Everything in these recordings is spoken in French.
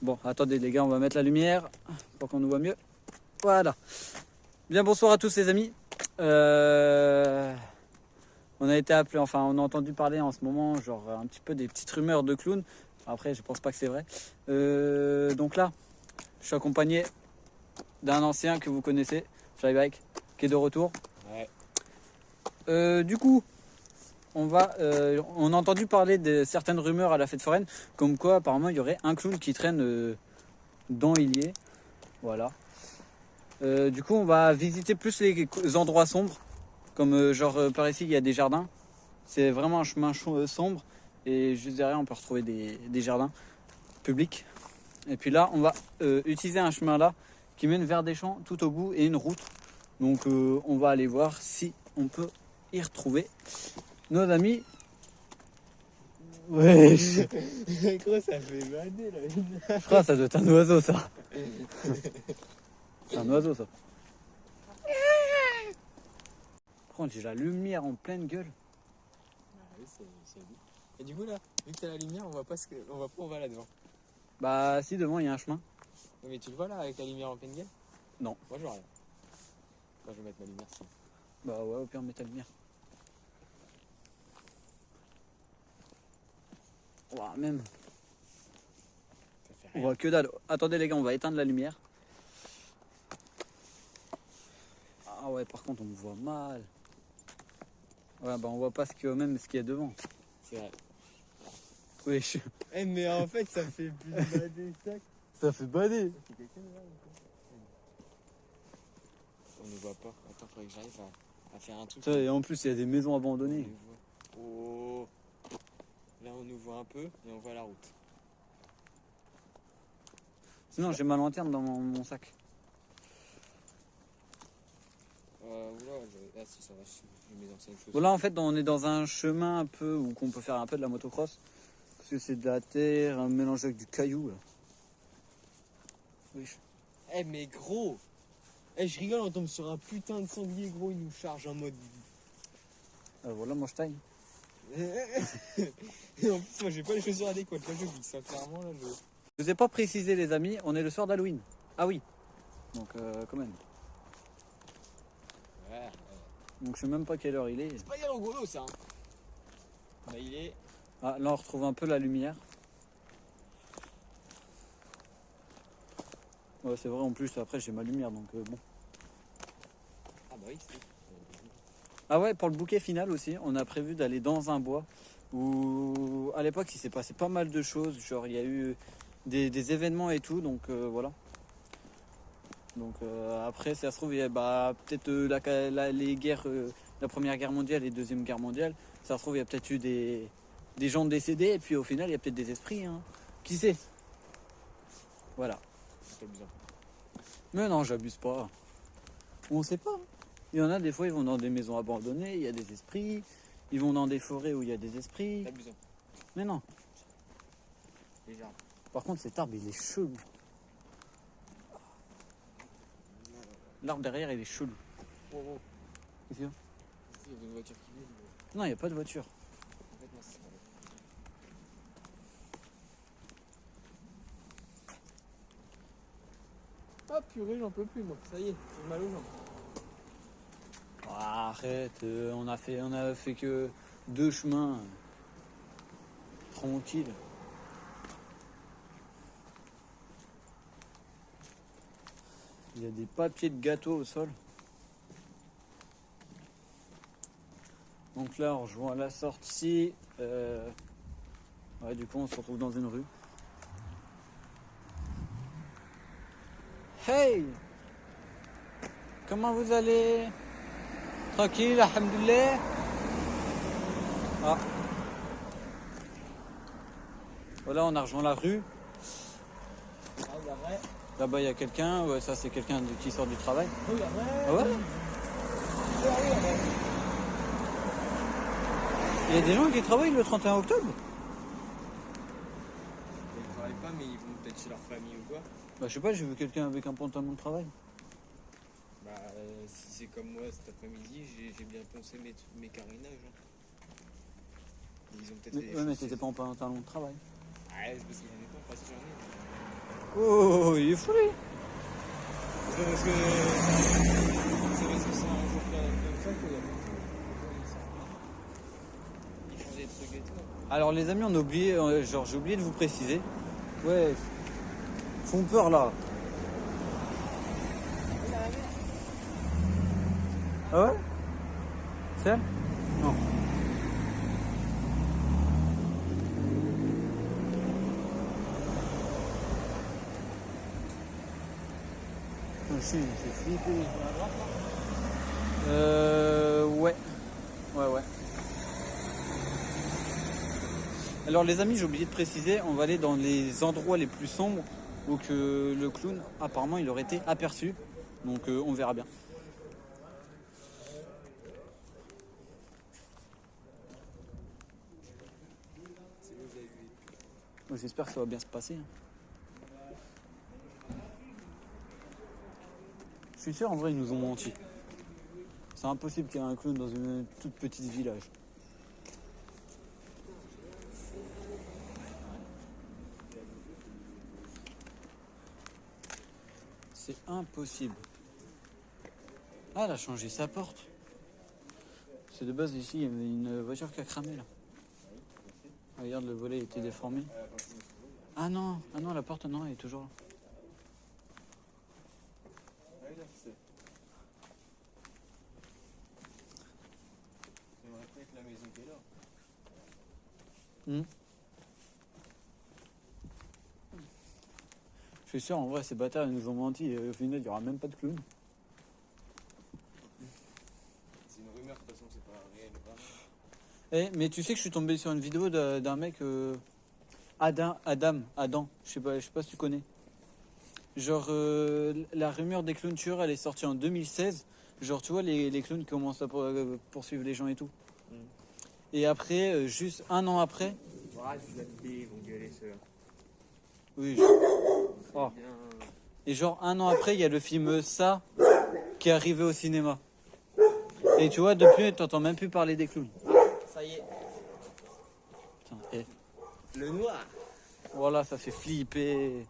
Bon, attendez les gars, on va mettre la lumière pour qu'on nous voit mieux. Voilà. Bien, bonsoir à tous les amis. On a été appelé, enfin on a entendu parler en ce moment, genre un petit peu des petites rumeurs de clowns. Après, je pense pas que c'est vrai. Donc là, je suis accompagné d'un ancien que vous connaissez, Flybike, qui est de retour. Ouais. Du coup, on a entendu parler de certaines rumeurs à la fête foraine, comme quoi apparemment il y aurait un clown qui traîne dans Illiers. Voilà. Du coup, on va visiter plus les endroits sombres, comme par ici il y a des jardins. C'est vraiment un chemin sombre et juste derrière on peut retrouver des jardins publics. Et puis là, on va utiliser un chemin là qui mène vers des champs tout au bout et une route. Donc on va aller voir si on peut y retrouver nos amis. Ouais, Gros, ça fait bader là. je crois que ça doit être un oiseau ça. C'est un oiseau ça. Par contre, j'ai la lumière en pleine gueule. Ah oui, c'est lui. Et du coup là, vu que t'as la lumière, on voit pas on va là devant. Bah si, devant il y a un chemin. Oui, mais tu le vois là avec la lumière en pleine gueule? Non. Moi je vois rien. Moi je vais mettre ma lumière si. Bah ouais, au pire on met ta lumière. Ouah, même. Ça fait On rien. voit que dalle. Attendez les gars, on va éteindre la lumière. Ah ouais, par contre on me voit mal. Ouais, bah on voit pas même ce qu'il y a devant. C'est vrai. Oui, Eh mais en fait ça fait plus bader ça. ça fait bader. C'est quelqu'un là on ne voit pas. Attends, faudrait que j'arrive à faire un truc. Et en plus il y a des maisons abandonnées. Oh. Là on nous voit un peu et on voit la route. Sinon j'ai ma lanterne dans mon sac. Ah si ça va, j'ai mes anciennes choses. Bon là en fait on est dans un chemin un peu où on peut faire un peu de la motocross. Parce que c'est de la terre, un mélange avec du caillou là. Oui. Eh mais gros. Eh je rigole, on tombe sur un putain de sanglier gros, il nous charge en mode. Voilà moi je taille. Et en plus moi j'ai pas les chaussures adéquates, là je glisse, hein, clairement là je. Je vous ai pas précisé les amis, on est le soir d'Halloween. Ah oui. Donc quand même. Ouais. Donc je sais même pas quelle heure il est. C'est pas bien rigolo ça. Hein. Bah il est. Ah, là on retrouve un peu la lumière. Ouais c'est vrai en plus après j'ai ma lumière donc bon. Ah bah oui c'est. Ah ouais pour le bouquet final aussi on a prévu d'aller dans un bois où à l'époque il s'est passé pas mal de choses. Genre il y a eu des événements et tout donc voilà. Donc après ça se trouve il y a peut-être les guerres, la première guerre mondiale et la deuxième guerre mondiale. Ça se trouve il y a peut-être eu des gens décédés et puis au final il y a peut-être des esprits. Hein. Qui sait? Voilà. C'est amusant. Mais non, j'abuse pas. On sait pas. Il y en a des fois, ils vont dans des maisons abandonnées, il y a des esprits. Ils vont dans des forêts où il y a des esprits. C'est amusant. Mais non. Déjà. Par contre, cet arbre, il est chelou. L'arbre derrière, il est chelou. Oh oh. Qu'est-ce qu'il y a? Il y a une voiture qui vient. Non, il n'y a pas de voiture. En fait non c'est pas vrai. Ah purée j'en peux plus moi, ça y est, j'ai mal aux jambes. Oh, arrête, on a fait que 2 chemins. Tranquille. Il y a des papiers de gâteau au sol. Donc là, on rejoint la sortie. Ouais, du coup, on se retrouve dans une rue. Hey! Comment vous allez? Tranquille, alhamdoulilah. Ah. Voilà, on a rejoint la rue. Ah il y a vrai. Là-bas, il y a quelqu'un. Ouais, ça, c'est quelqu'un qui sort du travail. Oh il y a vrai. Ah ouais? Il y a vrai. Il y a des gens qui travaillent le 31 octobre? Ils travaillent pas mais ils vont peut-être chez leur famille ou quoi. Bah, je sais pas, j'ai vu quelqu'un avec un pantalon de travail. Bah si c'est comme moi cet après-midi, j'ai bien poncé mes carinages. Hein. Ils ont peut-être fait des Ouais, mais choses. c'était pas en pantalon de travail. Ouais, c'est parce que j'en ai pas, parce que j'en ai. Oh, il est fou lui. C'est parce que c'est un jour comme ça que ils font des trucs et tout. Alors les amis, on a oublié, genre j'ai oublié de vous préciser. Ouais, ils font peur là. Ah ouais? C'est elle? Non. Si, c'est flippé. Ouais. Ouais. Alors les amis, j'ai oublié de préciser, on va aller dans les endroits les plus sombres où que le clown, apparemment, il aurait été aperçu. Donc on verra bien. J'espère que ça va bien se passer. Je suis sûr, en vrai, ils nous ont menti. C'est impossible qu'il y ait un clown dans une toute petite village. C'est impossible. Ah, elle a changé sa porte. C'est de base ici, il y avait une voiture qui a cramé là. Regarde, le volet était déformé. Ah non, la porte, non, elle est toujours là. La maison qui est là. Je suis sûr, en vrai, ces bâtards, ils nous ont menti. Et au final, il n'y aura même pas de clown. C'est une rumeur, de toute façon, c'est pas réel. Mais tu sais que je suis tombé sur une vidéo d'un mec, Adam, je sais pas si tu connais. Genre, la rumeur des clowns tueurs, elle est sortie en 2016. Genre, tu vois, les clowns qui commencent à poursuivre les gens et tout. Et après, juste un an après... Ah, tu l'as dit, ils vont gueuler ceux-là. Oui, oh. Bien. Et genre, un an après, il y a le film Ça qui est arrivé au cinéma. Et tu vois, depuis, t'entends même plus parler des clowns. Ça y est. Putain, eh. Le noir. Voilà, ça fait flipper.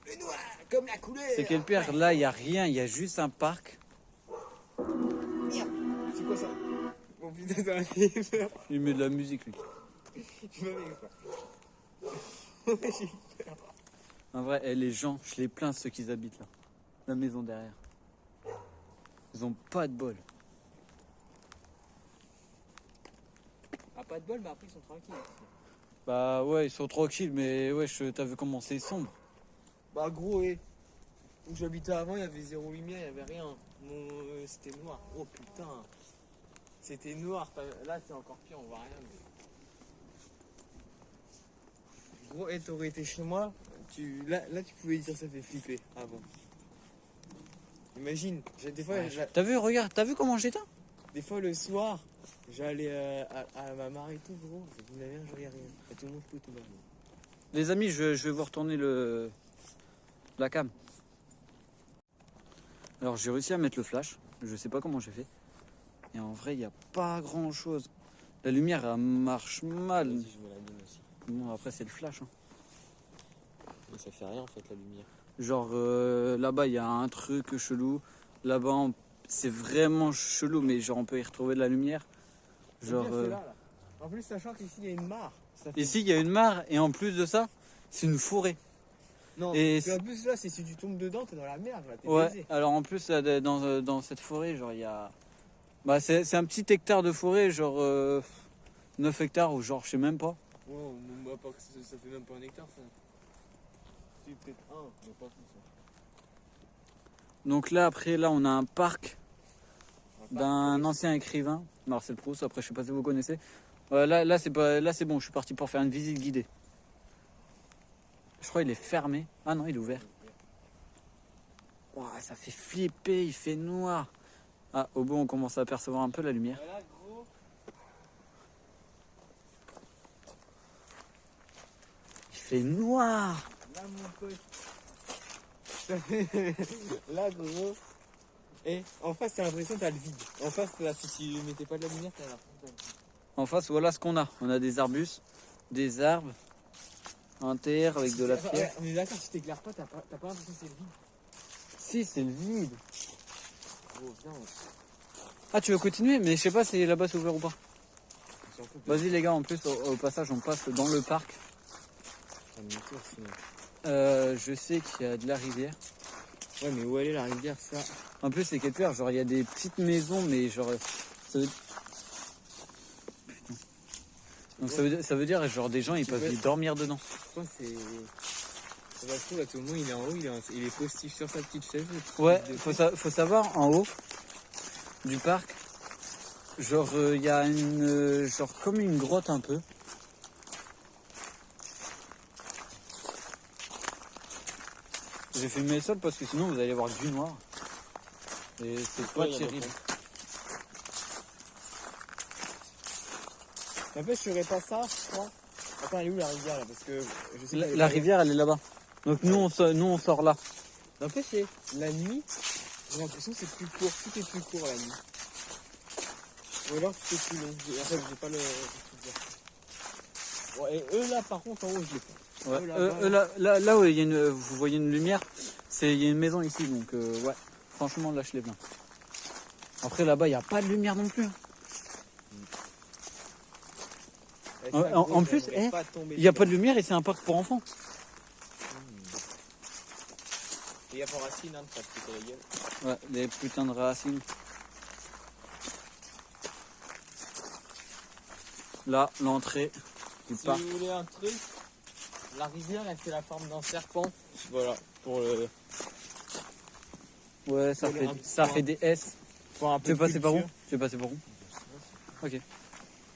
Le noir, comme la couleur. C'est quel pire, là, il n'y a rien, il y a juste un parc. Merde, c'est quoi ça? Mon putain, ça m'a fait peur. Il met de la musique, lui. Je m'avais peur. J'ai peur. En vrai, les gens, je les plains ceux qui habitent là. La maison derrière. Ils ont pas de bol. Ah, pas de bol, mais après ils sont tranquilles. Bah ouais, ils sont tranquilles, mais ouais, t'as vu comment c'est sombre. Bah gros, où j'habitais avant, il y avait zéro lumière, il y avait rien. C'était noir. Oh putain. C'était noir. Là, c'est encore pire, on voit rien. Mais... Gros, t'aurais été chez moi, là, tu pouvais dire ça fait flipper avant. Imagine, des fois, T'as vu, regarde, t'as vu comment j'étais? des fois le soir, j'allais à ma mare et tout, gros. Je n'avais rien, je voyais rien. Et tout le monde peut tout voir. Les amis, je vais vous retourner la cam. Alors j'ai réussi à mettre le flash. Je sais pas comment j'ai fait. Et en vrai, il n'y a pas grand chose. La lumière, elle marche mal. Vas-y, je me la mine aussi. Bon, après, c'est le flash. Hein. Mais ça fait rien en fait, la lumière. Genre là-bas, il y a un truc chelou. Là-bas, c'est vraiment chelou, mais genre, on peut y retrouver de la lumière. Genre, Là. En plus, sachant qu'ici, il y a une mare. Ici, il y a une mare, et en plus de ça, c'est une forêt. Non, et en plus, là, si tu tombes dedans, t'es dans la merde. Là, t'es ouais, baisé. alors en plus, là, dans cette forêt, genre, il y a... Bah, c'est un petit hectare de forêt, genre 9 hectares, ou genre, je sais même pas. Ouais, moi, pas que ça fait même pas un hectare, ça. Si, peut-être un, mais pas plus. Donc là, après, là, on a un parc d'un ancien écrivain, Marcel Proust. Après, je sais pas si vous connaissez. Là, c'est bon. Je suis parti pour faire une visite guidée. Je crois qu'il est fermé. Ah non, il est ouvert. Wow, ça fait flipper. Il fait noir. Ah, au bout, on commence à apercevoir un peu la lumière. Voilà, gros. Il fait noir. Là, mon pote. Là, gros. Et en face, t'as l'impression que t'as le vide. En face, là, si tu mettais pas de la lumière, t'as l'impression que t'as le vide. En face, voilà ce qu'on a. On a des arbustes, des arbres. Un terre avec de la pierre. On est d'accord, si t'éclaires pas, t'as pas l'impression que c'est le vide. Si, c'est le vide. Oh, viens, Ah, tu veux continuer? Mais je sais pas si là-bas c'est ouvert ou pas. on s'en fout. Vas-y les gars, en plus au passage on passe dans le parc. Ça me tourne, sinon. Je sais qu'il y a de la rivière. Ouais, mais où elle est la rivière, ça? En plus c'est quelque part, genre il y a des petites maisons, mais genre ça veut... Putain. Donc ça veut dire genre des gens ils peuvent y dormir dedans. Je crois que c'est. Ça va se trouve, là, tout le monde il est en haut, il est postiche sur sa petite chaise. Ouais, faut savoir en haut du parc, genre il y a une genre comme une grotte un peu. J'ai filmé le sol parce que sinon vous allez voir du noir. Et c'est pas terrible. En fait, je ferais pas ça, je crois. Attends, elle est où la rivière là? Parce que je sais La rivière elle est là-bas. Donc nous on sort là. N'empêche, la nuit, j'ai l'impression que c'est plus court. Tout est plus court la nuit. Ou alors tout est plus long. En fait, j'ai pas le. Bon, et eux là, par contre, en haut, je les prends. Ouais. Là où il y a vous voyez une lumière, il y a une maison ici. Donc ouais, franchement lâche-les bien. Après là-bas il n'y a pas de lumière non plus. En plus, il n'y a pas de lumière et c'est un parc pour enfants. Et il y a pas racine, hein, parce que la gueule. Ouais, les putains de racines. Là, l'entrée du parc. Si vous voulez un truc, la rivière elle fait la forme d'un serpent. Voilà, pour le. Ouais, ça fait des S. Pour un peu Tu veux de passer par où? culture. Tu veux passer par où? Ok.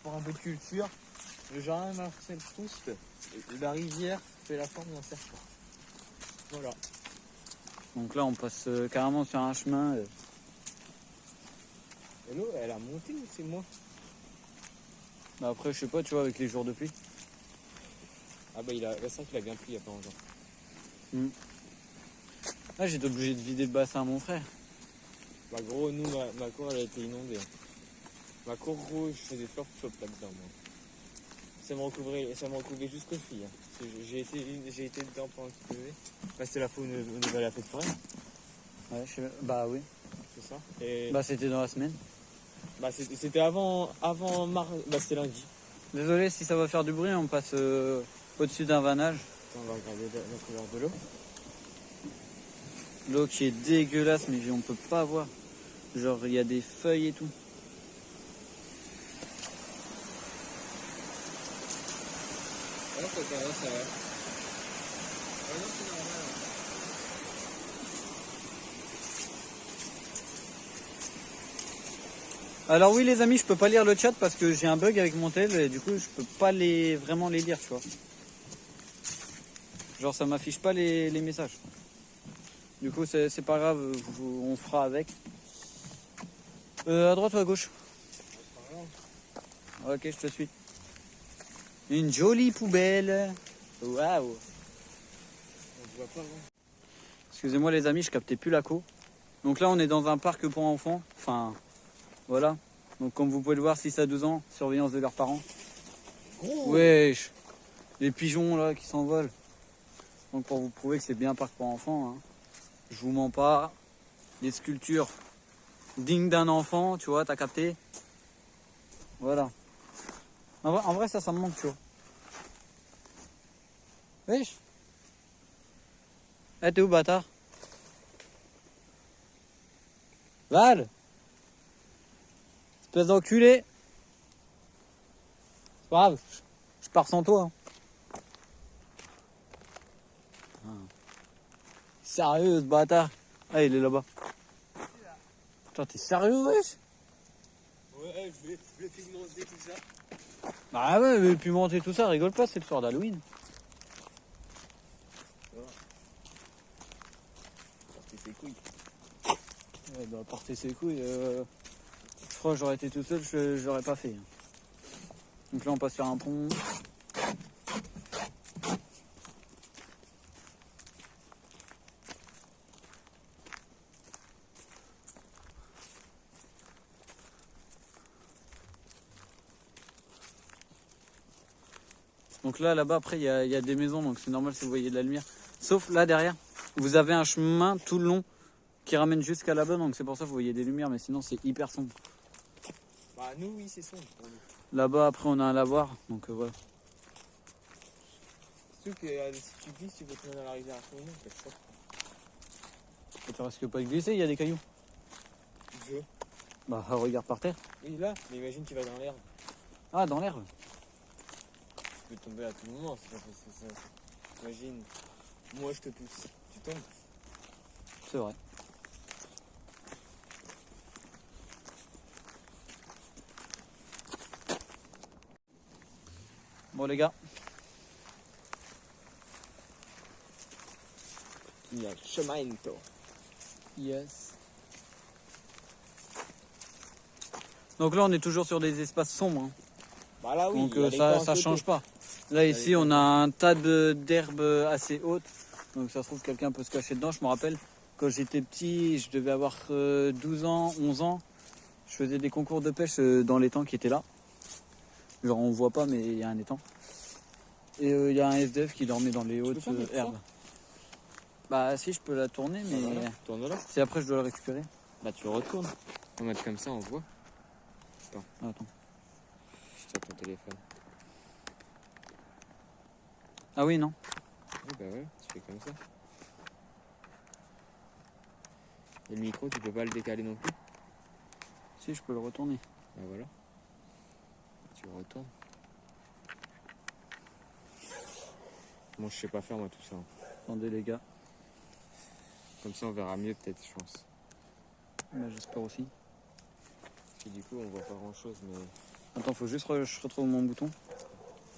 Pour un peu de culture, le jardin Marcel Proust, la rivière fait la forme d'un serpent. Voilà. Donc là, on passe carrément sur un chemin. Et l'eau, elle a monté ou c'est moi? Bah après, je sais pas, tu vois, avec les jours de pluie. Ah bah il sent qu'il a bien plu il y a pas longtemps. Là, j'étais obligé de vider le bassin à mon frère. Bah gros, nous, ma cour elle a été inondée. Ma cour rouge, je fais des fleurs flop là-dedans moi. Ça m'a recouvré jusqu'aux filles. Hein. J'ai été dedans pendant qu'il pleuvait. Bah c'était la fois où on avait la fête foraine. Ouais, bah oui. C'est ça. Et Bah c'était dans la semaine. bah c'était avant mars, bah c'était lundi. Désolé si ça va faire du bruit, on passe au-dessus d'un vannage. On va regarder la couleur de l'eau. L'eau qui est dégueulasse, mais on peut pas voir. Genre, il y a des feuilles et tout. Ouais, ça va. Ouais, non, c'est normal. Alors oui les amis, je peux pas lire le chat parce que j'ai un bug avec mon tel et du coup je peux pas vraiment les lire, tu vois. Genre ça m'affiche pas les messages. Du coup c'est pas grave, on fera avec. À droite ou à gauche? Ok, je te suis. Une jolie poubelle. Waouh. On voit pas, non. Excusez-moi les amis, je captais plus la co. Donc là on est dans un parc pour enfants. Enfin, voilà. Donc comme vous pouvez le voir, 6 à 12 ans, surveillance de leurs parents. Gros. Wesh. Les pigeons là qui s'envolent. Donc pour vous prouver que c'est bien un parc pour enfants. Hein. Je vous mens pas. Des sculptures dignes d'un enfant, tu vois, t'as capté. Voilà. En vrai ça me manque, tu vois. Wesh. Eh, t'es où, bâtard? Val! Espèce d'enculé! C'est pas grave, je pars sans toi. Hein. Sérieux, ce bâtard? Ah, il est là-bas. Putain, t'es sérieux, wesh? Ouais, je vais pigmenter tout ça. Bah ouais, mais pimenter tout ça, rigole pas, c'est le soir d'Halloween. Porter ses couilles. Ouais, bah, porter ses couilles, je crois que j'aurais été tout seul, je l'aurais pas fait. Donc là, on passe sur un pont. Donc là-bas, après, il y a des maisons, donc c'est normal si vous voyez de la lumière. Sauf là derrière, vous avez un chemin tout le long qui ramène jusqu'à là-bas, donc c'est pour ça que vous voyez des lumières, mais sinon c'est hyper sombre. Bah nous oui c'est sombre pour nous. Là-bas, après, on a un lavoir, donc voilà. Surtout que si tu glisses, tu peux tomber dans la rivière à tout moment. Ça. Et tu risques pas de glisser, il y a des cailloux. Je. Bah regarde par terre. Oui là, mais imagine tu vas dans l'herbe. Ah, dans l'herbe. Tu peux tomber à tout moment. C'est ça. Imagine, moi je te pousse, tu tombes. C'est vrai. Bon les gars, Il y a le chemin toi. yes. Donc là on est toujours sur des espaces sombres, hein. Bah là oui, Donc il y a les camps à ça côté. change pas. Là y a ici les on a un tas d'herbes assez hautes, donc ça se trouve quelqu'un peut se cacher dedans. Je me rappelle quand j'étais petit, je devais avoir 12 ans, 11 ans, je faisais des concours de pêche dans l'étang qui était là. Genre on voit pas mais il y a un étang. Et il y a un SDF qui dormait dans les hautes pas mettre ça herbes. Bah si je peux la tourner mais Voilà. Tourne là. c'est après je dois le récupérer. Bah tu le retournes. On va mettre comme ça, on voit. Attends. Je tire ton téléphone. Ah oui non. Oui bah ouais, tu fais comme ça. Et le micro, tu peux pas le décaler non plus. Si je peux le retourner. Bah voilà. Tu le retournes. Moi je sais pas faire moi tout ça. Attendez les gars. Comme ça on verra mieux peut-être je pense. Bah, j'espère aussi. Parce que du coup on voit pas grand chose mais. Attends, faut juste que je retrouve mon bouton.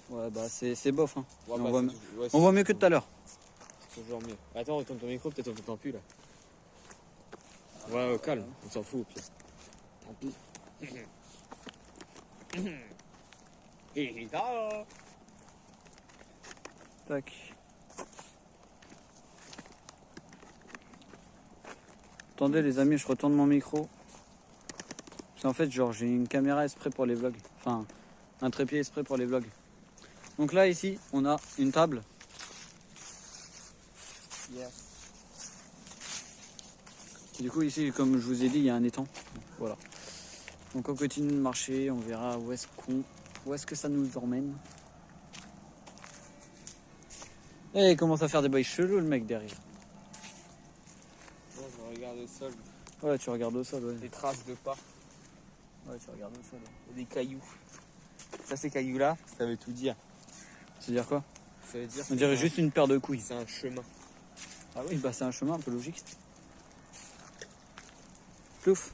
Ouais, bah c'est bof. Hein. Ouais, on, bah, voit, c'est- ouais, on voit mieux que tout à l'heure. C'est toujours mieux. Attends, retourne ton micro, peut-être on t'entend plus là. Ouais, calme, on s'en fout au pire. Tant pis. Et là. Tac. Attendez les amis, je retourne mon micro. Parce qu'en fait, genre, j'ai une caméra exprès pour les vlogs. Enfin, un trépied exprès pour les vlogs. Donc là, ici, on a une table. Du coup, ici, comme je vous ai dit, il y a un étang. Voilà. Donc on continue de marcher, on verra où est-ce que ça nous emmène. Et il commence à faire des bails chelous le mec derrière. Bon, je regarde le sol, Ouais, tu regardes au sol, ouais. des traces de pas, Ouais, tu regardes au sol. Ouais. des cailloux. Ça, ces cailloux-là, ça veut tout dire. C'est-à-dire quoi? Ça veut dire On dirait juste une paire de couilles. c'est un chemin. Ah oui, bah c'est un chemin un peu logique. Plouf.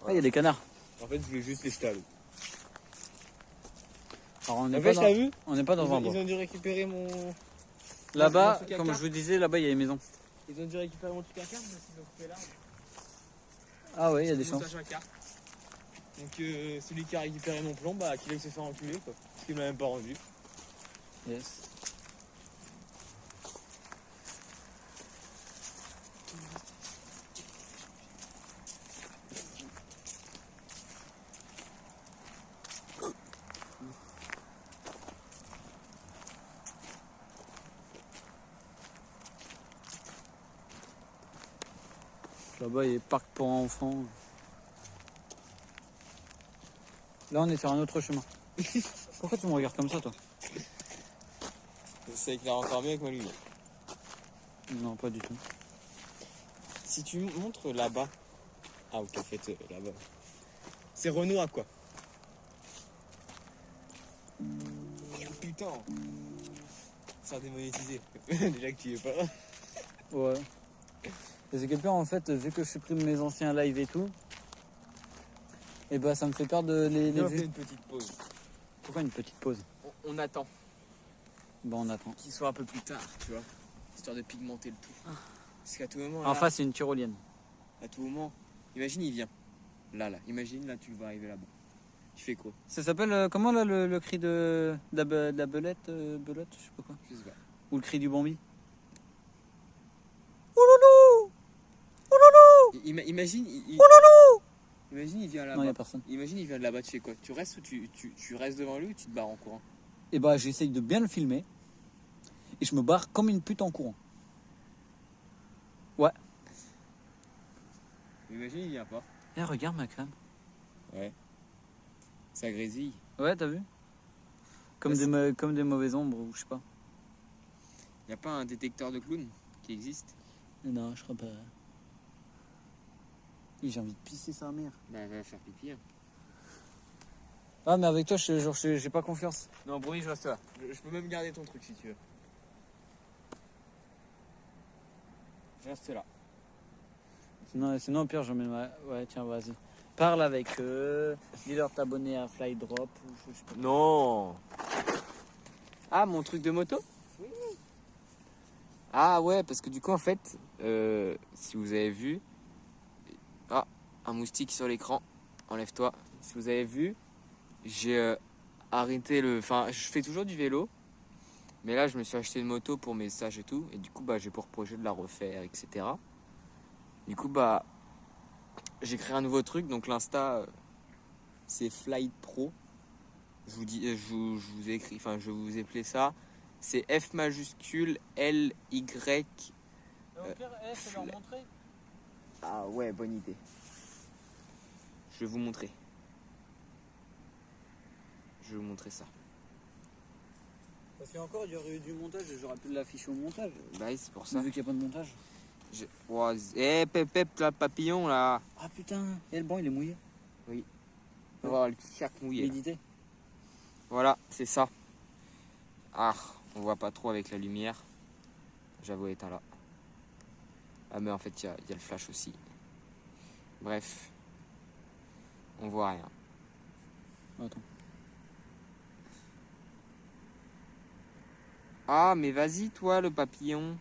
Ah, il y a des canards. En fait, je voulais juste les jeter à l'eau. Alors on n'est En pas, fait, t'as dans... vu on n'est pas dans un Ils bois. ont dû récupérer mon. Là-bas, mon truc à comme cartes. je vous disais, là-bas il y a les maisons. Ils ont dû récupérer mon truc à carte parce qu'ils ont coupé l'arbre. Ah ouais, il y a des Mon chances. stage à carte. Donc celui qui a récupéré mon plomb, bah qu'il aille se faire enculer quoi. Parce qu'il m'a même pas rendu. Yes. Là-bas, il y a parc pour enfants. Là, on est sur un autre chemin. Pourquoi tu me regardes comme ça, toi? C'est éclaire encore mieux avec moi lui. Non, pas du tout. Si tu montres là-bas. Ah ok, en fait là-bas. C'est Renoir quoi. Putain. Ça a démonétisé. Déjà que tu y es pas. Ouais. Et c'est que pire, en fait, vu que je supprime mes anciens lives et tout, et bah ça me fait perdre les On fait vues. une petite pause. Pourquoi une petite pause? On attend Bah on attend. qu'il soit un peu plus tard, tu vois. Histoire de pigmenter le tout. Parce qu'à tout moment. En Là, face, c'est une tyrolienne. à tout moment. Imagine il vient. Là. Imagine là tu le vois arriver là-bas. Tu fais quoi? Ça s'appelle comment là le cri de la belette, belote, je sais pas quoi. Je sais pas. Ou le cri du Bambi. Imagine. Imagine il vient Non, il là-bas. y a personne. Imagine il vient de là-bas, tu fais quoi? Tu restes ou tu restes devant lui ou tu te barres en courant? Et bah j'essaye de bien le filmer. Et je me barre comme une pute en courant. Ouais. Imagine, il vient pas. Eh regarde ma crème. Ouais. Ça grésille. Ouais, t'as vu? Comme, Ouais, comme des mauvaises ombres ou je sais pas. Y a pas un détecteur de clowns qui existe? Non, je crois pas. J'ai envie de pisser sa mère. Bah, va faire pipi. Hein. Ah mais avec toi, j'ai pas confiance. Non, Bruni, je reste là. Je peux même garder ton truc si tu veux. Je reste là. Sinon au pire, je mets ma... Ouais, tiens, vas-y. Parle avec eux. Dis-leur t'abonner à Flydrop ou je sais pas. Non. Ah, mon truc de moto? Oui. Ah ouais, parce que du coup, en fait, si vous avez vu... Ah, un moustique sur l'écran. Enlève-toi. Si vous avez vu, j'ai arrêté le... Enfin, je fais toujours du vélo. Mais là, je me suis acheté une moto pour mes stages et tout. Et du coup, bah, j'ai pour projet de la refaire, etc. Du coup, bah, j'ai créé un nouveau truc. Donc, l'Insta, c'est Flight Pro. Je vous dis, je vous ai écrit, enfin, je vous ai appelé ça. C'est F majuscule L Y. Au pire, je vais leur montrer. Ah ouais, bonne idée. Je vais vous montrer. Je vais vous montrer ça. Parce qu'encore, il y aurait eu du montage et j'aurais pu l'afficher au montage. Bah oui, c'est pour ça. Vu qu'il n'y a pas de montage. Oh, pep, là, papillon, là. Ah putain, et le banc il est mouillé. On va voir le sac mouillé. Méditer. Voilà, c'est ça. Ah, on voit pas trop avec la lumière. J'avoue, éteint là. Ah, mais en fait, il y a le flash aussi. Bref. On voit rien. Attends. Ah, mais vas-y, toi, le papillon.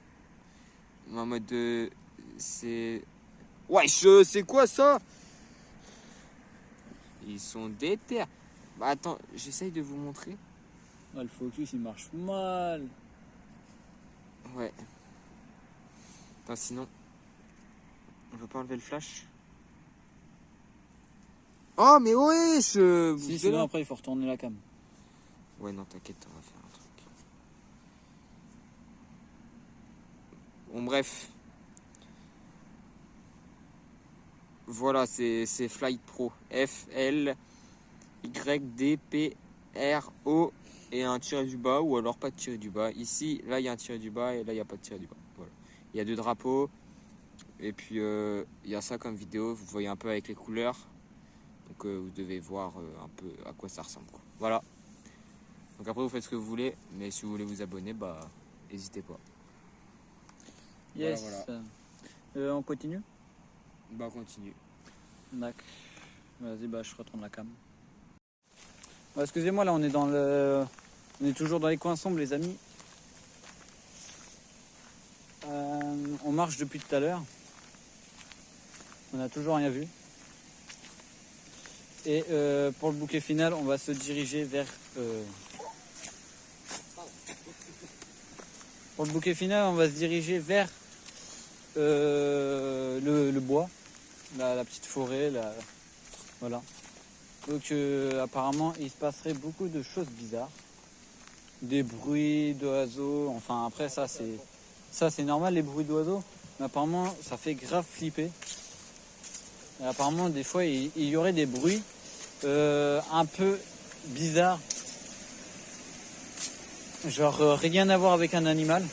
En mode de... C'est... Wesh, c'est quoi ça? Ils sont déter. Bah attends, j'essaye de vous montrer. Ah, le focus il marche mal. Ouais. Attends, sinon... On peut pas enlever le flash? Oh, mais wesh, Si, sinon après il faut retourner la cam. Ouais, non, t'inquiète, on va faire un truc. Bon, bref. Voilà, c'est Flight Pro. F-L-Y-D-P-R-O et un tiré du bas ou alors pas de tiré du bas. Ici, là, il y a un tiré du bas et là, il n'y a pas de tiré du bas. Voilà. Il y a deux drapeaux. Et puis, il y a ça comme vidéo. Vous voyez un peu avec les couleurs. Donc, vous devez voir un peu à quoi ça ressemble. Quoi. Voilà. Donc après, vous faites ce que vous voulez. Mais si vous voulez vous abonner, bah, n'hésitez pas. Yes. Voilà. On continue? Bah, continue. D'accord. Vas-y, bah je retourne la cam. Bah, excusez-moi, là on est dans le... On est toujours dans les coins sombres les amis. On marche depuis tout à l'heure. On n'a toujours rien vu. Et pour le bouquet final, on va se diriger vers... Pour le bouquet final, on va se diriger vers le bois. La petite forêt, voilà. Donc apparemment il se passerait beaucoup de choses bizarres. Des bruits d'oiseaux, enfin après ça c'est normal les bruits d'oiseaux, mais apparemment ça fait grave flipper. Et apparemment des fois il y aurait des bruits un peu bizarres. Genre rien à voir avec un animal.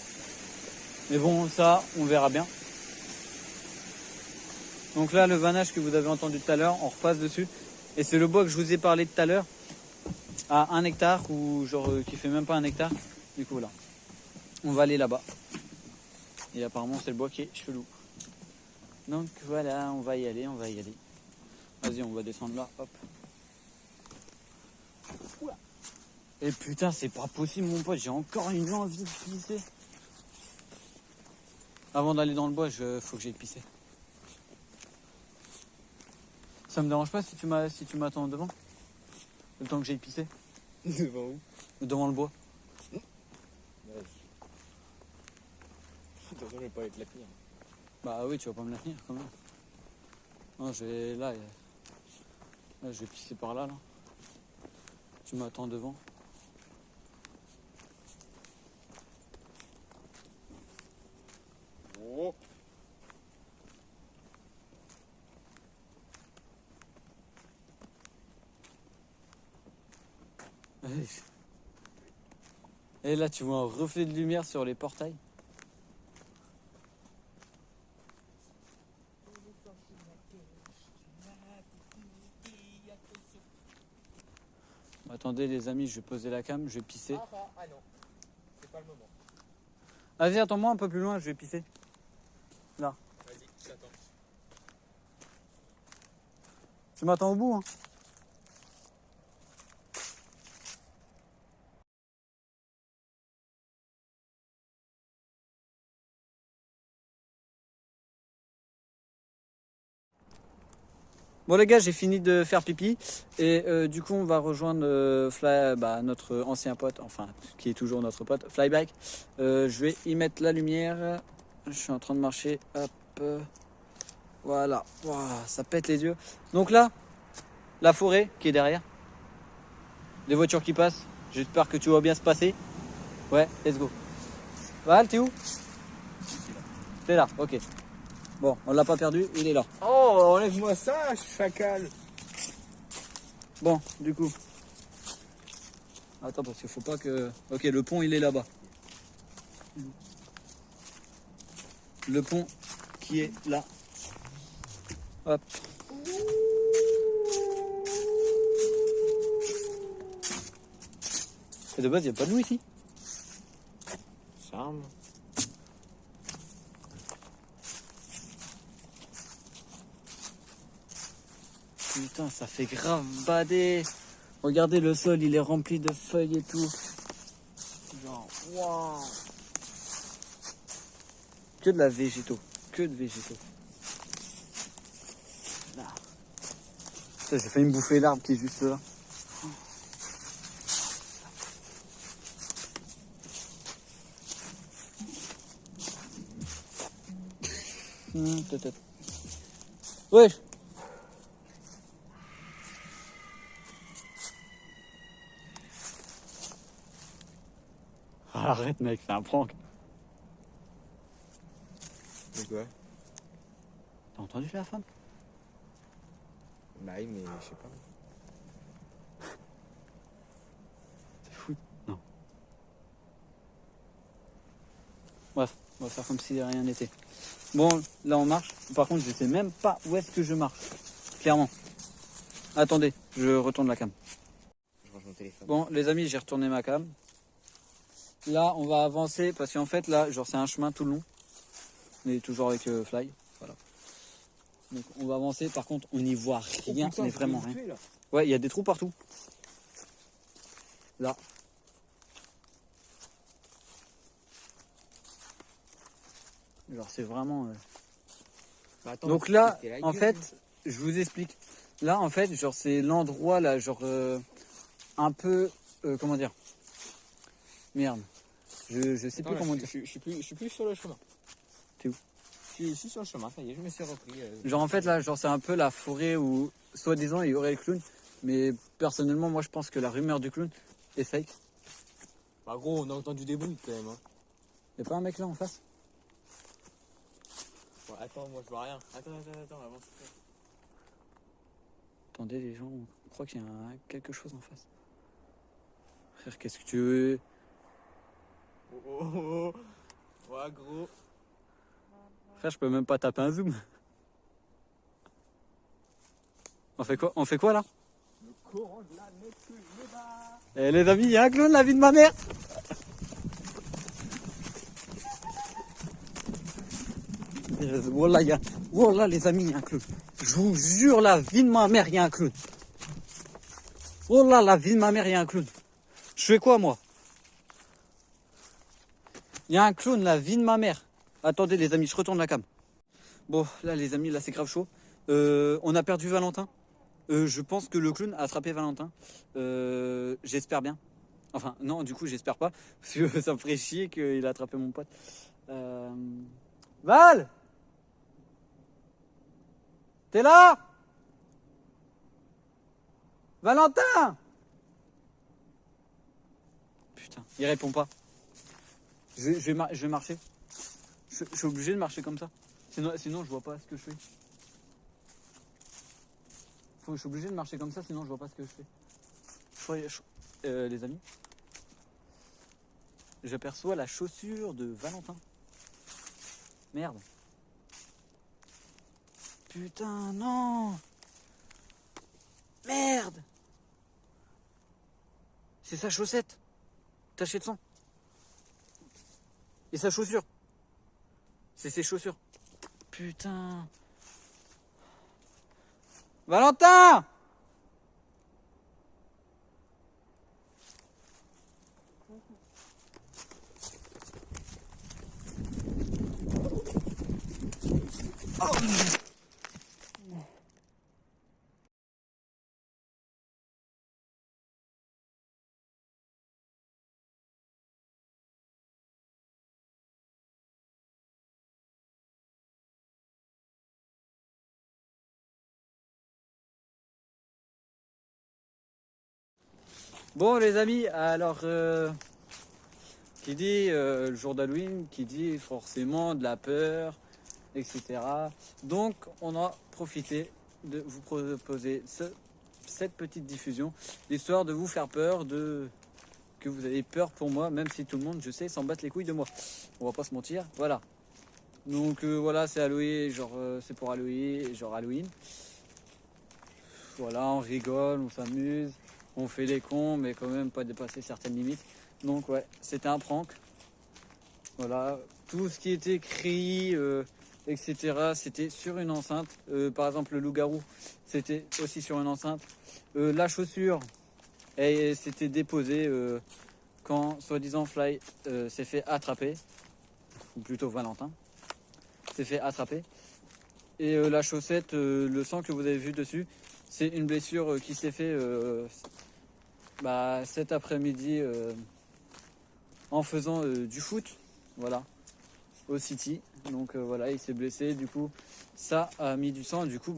Mais bon ça on verra bien. Donc là, le vannage que vous avez entendu tout à l'heure, on repasse dessus. Et c'est le bois que je vous ai parlé tout à l'heure, à 1 hectare, ou genre qui fait même pas 1 hectare. Du coup, là, on va aller là-bas. Et apparemment, c'est le bois qui est chelou. Donc voilà, on va y aller, on va y aller. Vas-y, on va descendre là, hop. Oula. Et putain, c'est pas possible, mon pote, j'ai encore une envie de pisser. Avant d'aller dans le bois, faut que j'aille pisser. Ça me dérange pas si tu m'attends devant? Le temps que j'aille pisser? Devant où? Devant le bois. Ouais. Attention, je vais pas aller te la tenir. Bah oui, tu vas pas me la tenir quand même. Non, je vais là, je vais pisser par là, là. Tu m'attends devant. Et là, tu vois un reflet de lumière sur les portails. Attendez les amis, je vais poser la cam, je vais pisser. Ah non, c'est pas le moment. Vas-y, attends-moi un peu plus loin, je vais pisser. Là. Vas-y, je t'attends. Tu m'attends au bout, hein. Bon les gars, j'ai fini de faire pipi et du coup on va rejoindre notre ancien pote, enfin qui est toujours notre pote, Flybike. Je vais y mettre la lumière. Je suis en train de marcher, hop, voilà, wow, ça pète les yeux. Donc là, la forêt qui est derrière, les voitures qui passent. J'espère que tu vas bien se passer. Ouais, let's go. Val, t'es où? T'es là, ok. Bon, on l'a pas perdu, il est là. Oh, enlève-moi ça, chacal. Bon, du coup. Attends, parce qu'il faut pas que... Ok, le pont, il est là-bas. Le pont qui est là. Hop. Et de base, il n'y a pas de loup ici. Charme. Putain, ça fait grave bader. Regardez, le sol, il est rempli de feuilles et tout. Genre, waouh. Que de la végétaux. Que de végétaux. Là. J'ai failli me bouffer l'arbre qui est juste là. Peut-être. Wesh. Arrête mec, c'est un prank. C'est quoi? T'as entendu la femme? Bah oui, mais je sais pas. C'est fou. Non. Bref, on va faire comme si rien n'était. Bon, là on marche. Par contre, je sais même pas où est-ce que je marche. Clairement. Attendez, je retourne la cam. Je range mon téléphone. Bon, les amis, j'ai retourné ma cam. Là, on va avancer parce qu'en fait, là, genre, c'est un chemin tout le long. On est toujours avec Fly. Voilà. Donc, on va avancer. Par contre, on n'y voit rien, mais vraiment rien. Ouais, il y a des trous partout. Là. Genre, c'est vraiment. Bah, attends, Donc là, c'était la en gueule. fait, je vous explique. Là, en fait, genre, c'est l'endroit là, genre, un peu, comment dire. Merde. Je sais Attends, plus là, comment je dire. suis plus sur le chemin. T'es où? Je suis sur le chemin, ça y est, je me suis repris. Genre, en fait, là, genre, c'est un peu la forêt où, soi-disant, il y aurait le clown. Mais personnellement, moi, je pense que la rumeur du clown est fake. Bah gros, on a entendu des bruits quand même. Hein. Y'a pas un mec là en face? Bon, attends, moi je vois rien. Attends, avance. Attendez, les gens, on croit qu'il y a quelque chose en face. Frère, qu'est-ce que tu veux? Oh. Ouais, gros. Frère, je peux même pas taper un zoom. On fait quoi? On fait quoi là? Le courant de la nature me bat. Eh les amis, il y a un clown, la vie de ma mère! Wallah, Wallah, les amis, il y a un clown. Je vous jure, la vie de ma mère, il y a un clown. Wallah, la vie de ma mère, il y a un clown. Je fais quoi, moi? Il y a un clown, la vie de ma mère. Attendez, les amis, je retourne la cam. Bon, là, les amis, là, c'est grave chaud. On a perdu Valentin. Je pense que le clown a attrapé Valentin. J'espère bien. Enfin, non, du coup, j'espère pas. Parce que ça me ferait chier qu'il a attrapé mon pote. Val! T'es là? Valentin! Putain, il répond pas. Je vais marcher. Je suis obligé de marcher comme ça. Sinon, je vois pas ce que je fais. Je suis obligé de marcher comme ça, sinon je vois pas ce que je fais. les amis, j'aperçois la chaussure de Valentin. Merde. Putain, non. Merde. C'est sa chaussette. Tachée de sang. Et sa chaussure. C'est ses chaussures. Putain. Valentin! Oh. Bon les amis, alors qui dit le jour d'Halloween, qui dit forcément de la peur, etc. Donc on a profité de vous proposer cette petite diffusion, l'histoire de vous faire peur, que vous avez peur pour moi, même si tout le monde, je sais, s'en battent les couilles de moi. On va pas se mentir, voilà. Donc voilà, c'est Halloween, genre c'est pour Halloween, genre Halloween. Voilà, on rigole, on s'amuse, on fait les cons, mais quand même pas dépasser certaines limites. Donc ouais, c'était un prank. Voilà, tout ce qui était cri, etc. C'était sur une enceinte. Par exemple, le loup-garou, c'était aussi sur une enceinte. La chaussure, c'était déposée quand soi-disant Fly s'est fait attraper, ou plutôt Valentin s'est fait attraper. Et la chaussette, le sang que vous avez vu dessus, c'est une blessure qui s'est fait cet après-midi en faisant du foot, voilà, au City. Donc voilà, il s'est blessé, du coup ça a mis du sang, du coup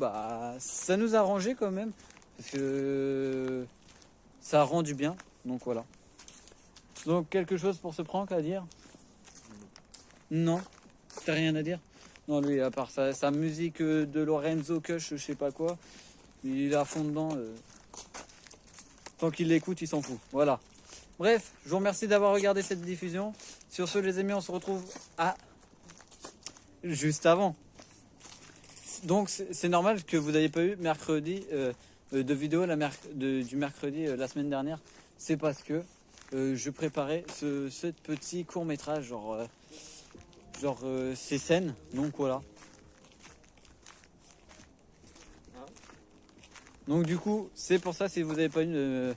ça nous a arrangé quand même, parce que ça a rendu bien, donc voilà. Donc quelque chose pour ce prank à dire? Non, t'as rien à dire? Non, lui, à part sa musique de Lorenzo Kush, je sais pas quoi, il est à fond dedans. Tant qu'il l'écoute, il s'en fout. Voilà. Bref, je vous remercie d'avoir regardé cette diffusion. Sur ce, les amis, on se retrouve juste avant. Donc, c'est normal que vous n'ayez pas eu mercredi de vidéo du mercredi la semaine dernière. C'est parce que je préparais ce petit court-métrage, genre ces scènes. Donc, voilà. Donc du coup, c'est pour ça, si vous n'avez pas eu de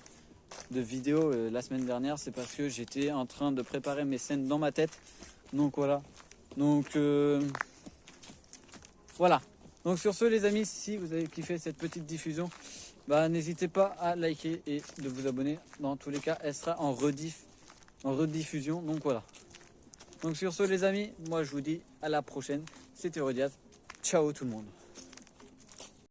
vidéo la semaine dernière, c'est parce que j'étais en train de préparer mes scènes dans ma tête. Donc voilà. Donc voilà. Donc sur ce les amis, si vous avez kiffé cette petite diffusion, n'hésitez pas à liker et de vous abonner. Dans tous les cas, elle sera en rediffusion. Donc voilà. Donc sur ce les amis, moi je vous dis à la prochaine. C'était Rodiaz. Ciao tout le monde.